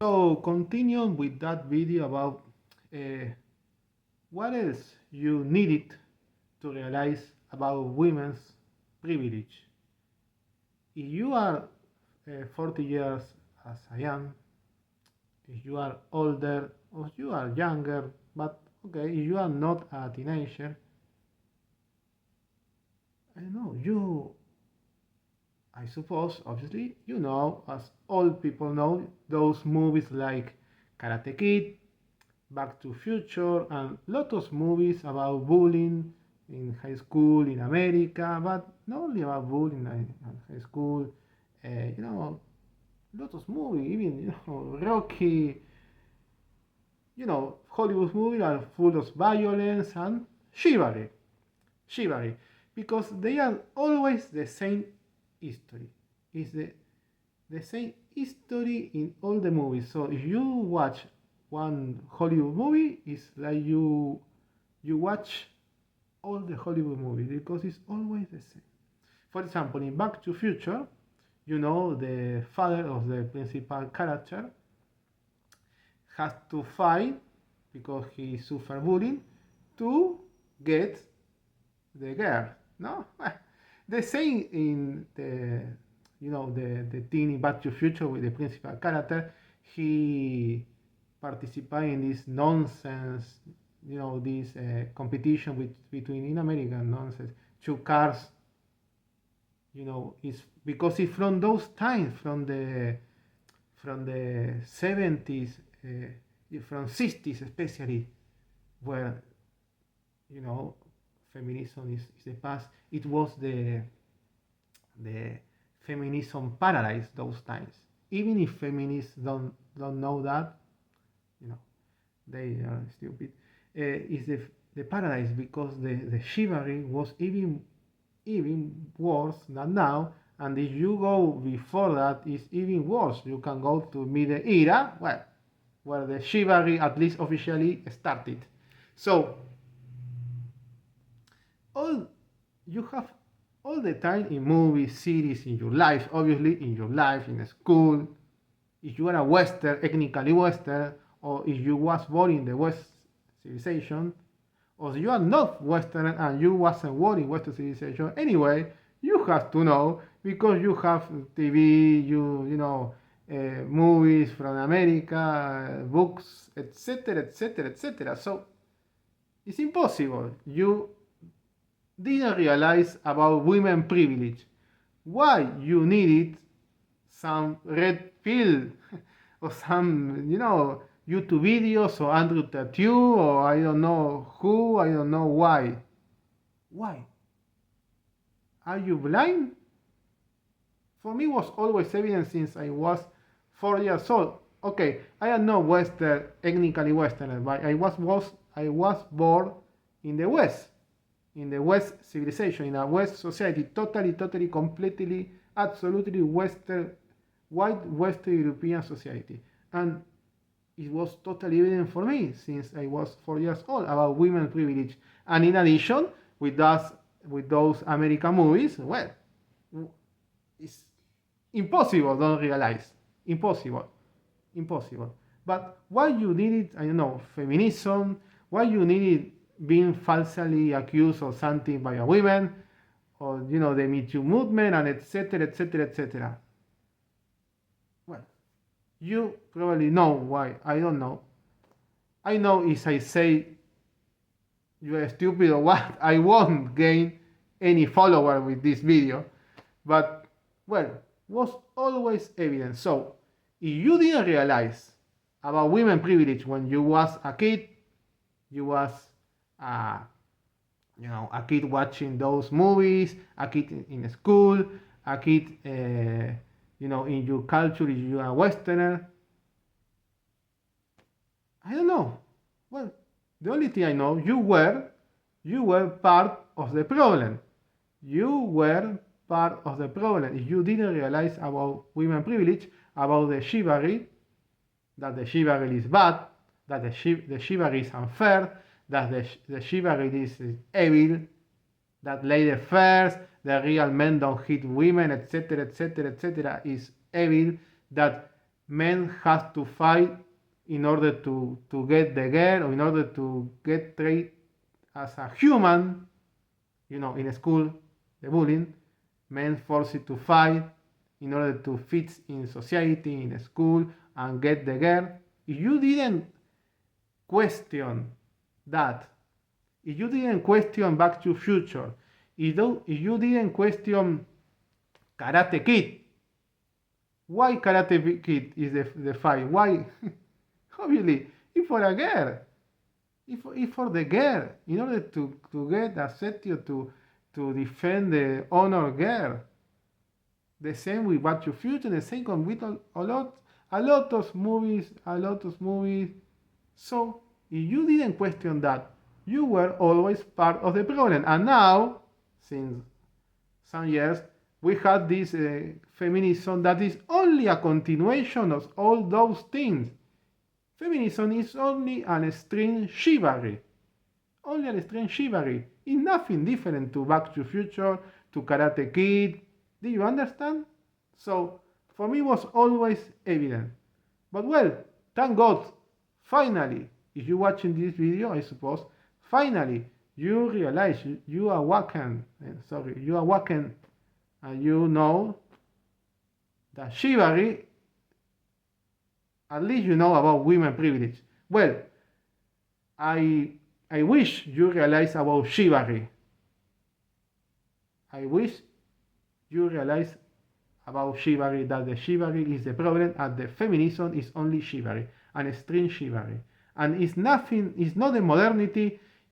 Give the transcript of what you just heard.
So continue with that video about uh, what else you needed to realize about women's privilege. If you are 40 years as I am, if you are older or you are younger, but okay, if you are not a teenager, I don't know, I suppose, obviously, as all people know, those movies like Karate Kid, Back to Future, and lots of movies about bullying in high school in America, but not only about bullying in high school. You know, lots of movies, even Rocky. Hollywood movies are full of violence and chivalry, chivalry, because they are always the same history. It's the same history in all the movies. So if you watch one Hollywood movie, it's like you watch all the Hollywood movies because it's always the same. For example, in Back to Future, the father of the principal character has to fight because he suffered bullying to get the girl. No, the same in the teen in Back to Future with the principal character. He participated in this nonsense, this competition between in American nonsense two cars. It's because it's from those times, from the 70s, from 60s especially, where you know feminism is the past. It was the feminism paradise those times. Even if feminists don't know that, you know they are stupid. Is the paradise because the chivalry was even worse than now. And if you go before that, it's even worse. You can go to Middle Era, well, where the chivalry at least officially started. So all you have all the time in movies, series, in your life, obviously in your life, in school. If you are a Western, ethnically Western, or if you was born in the West civilization, or you are not Western and you wasn't born in Western civilization anyway, you have to know because you have TV, movies from America, books, etc., etc., etc. So it's impossible. You didn't realize about women privilege. Why you needed some red pill or some, YouTube videos or Andrew Tattoo or I don't know who, I don't know why. Why? Are you blind? For me, was always evident since I was 4 years old. Okay, I am not Western, ethnically Western, but I was born in the West, in the West civilization, in a West society, totally, completely, absolutely Western, white Western European society, and it was totally evident for me since I was 4 years old about women privilege. And in addition, with those American movies, well, it's impossible. Don't realize impossible, impossible. But why you needed, I don't know, feminism? Why you needed being falsely accused of something by a woman, or the Me Too movement, and etc., etc., etc. Well, you probably know why. I don't know. I know if I say you are stupid or what, I won't gain any follower with this video. But, well, was always evident. So, if you didn't realize about women privilege when you was a kid, you was, uh, a kid watching those movies, a kid in school, a kid, in your culture, if you are a Westerner, I don't know. Well, the only thing I know, you were part of the problem. You were part of the problem. If you didn't realize about women privilege, about the chivalry, that the chivalry is bad, that the chivalry is unfair, that the chivalry is evil, that later first, the real men don't hit women, etc., etc., etc., is evil, that men have to fight in order to get the girl, or in order to get treated as a human, in school, the bullying, men forced to fight in order to fit in society, in school, and get the girl. If you didn't question that, if you didn't question Back to the Future, if you didn't question Karate Kid, why Karate Kid is the fight? Why? Obviously, it's for a girl. It's for the girl, in order to get accepted, to defend the honor girl. The same with Back to the Future, the same with a lot of movies, So, if you didn't question that, you were always part of the problem. And now, since some years, we have this feminism that is only a continuation of all those things. Feminism is only an extreme chivalry. Only an extreme chivalry. It's nothing different to Back to the Future, to Karate Kid. Do you understand? So, for me, it was always evident. But well, thank God, finally, if you're watching this video, I suppose, finally, you realize, you are awakened, and you know that chivalry, at least you know about women privilege. Well, I wish you realize about chivalry. I wish you realize about chivalry, that the chivalry is the problem, and the feminism is only chivalry, an extreme chivalry. And it's nothing, it's not the modernity